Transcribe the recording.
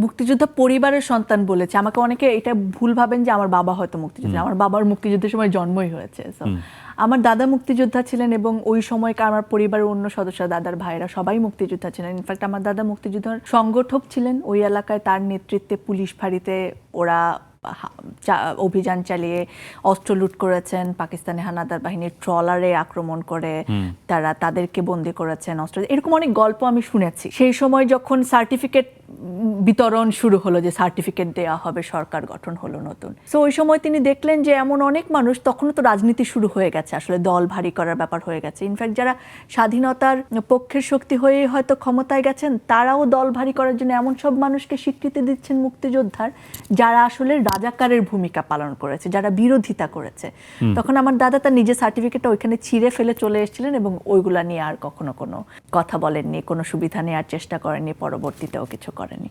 মুক্তিযোদ্ধা পরিবারের সন্তান বলেছে, আমাকে অনেকে এটা ভুল ভাবেন যে আমার বাবা হয়তো মুক্তিযোদ্ধা। আমার বাবার মুক্তিযুদ্ধের সময় জন্মই হয়েছে। আমার দাদা মুক্তিযোদ্ধা ছিলেন এবং ওই সময়কার আমার পরিবারের অন্য সদস্য, দাদার ভাইরা সবাই মুক্তিযোদ্ধা ছিলেন। ইনফ্যাক্ট আমার দাদা মুক্তিযোদ্ধার সংগঠক ছিলেন। ওই এলাকায় তার নেতৃত্বে পুলিশ ফাঁড়িতে ওরা অভিযান চালিয়ে অস্ত্র লুট করেছেন, পাকিস্তানি হানাদার বাহিনীর ট্রলারে আক্রমণ করে তারা তাদেরকে বন্দি করেছেন অস্ত্র। এরকম অনেক গল্প আমি শুনেছি। সেই সময় যখন সার্টিফিকেট বিতরণ শুরু হলো, যে সার্টিফিকেট দেওয়া হবে, সরকার গঠন হলো নতুন, তো ওই সময় তিনি দেখলেন যে এমন অনেক মানুষ, তখনও তো রাজনীতি শুরু হয়ে গেছে, আসলে দল ভারী করার ব্যাপার হয়ে গেছে। ইনফ্যাক্ট যারা স্বাধীনতার পক্ষের শক্তি হয়ে হয়তো ক্ষমতায় গেছেন, তারাও দল ভারী করার জন্য এমন সব মানুষকে স্বীকৃতি দিচ্ছেন মুক্তিযোদ্ধার, যারা আসলে রাজাকারের ভূমিকা পালন করেছে, যারা বিরোধিতা করেছে। তখন আমার দাদা তার নিজের সার্টিফিকেটটা ওইখানে ছিঁড়ে ফেলে চলে এসেছিলেন এবং ওইগুলা নিয়ে আর কখনো কোনো কথা বলেননি, কোনো সুবিধা নেওয়ার চেষ্টা করেননি, পরবর্তীতেও কিছু করেনি।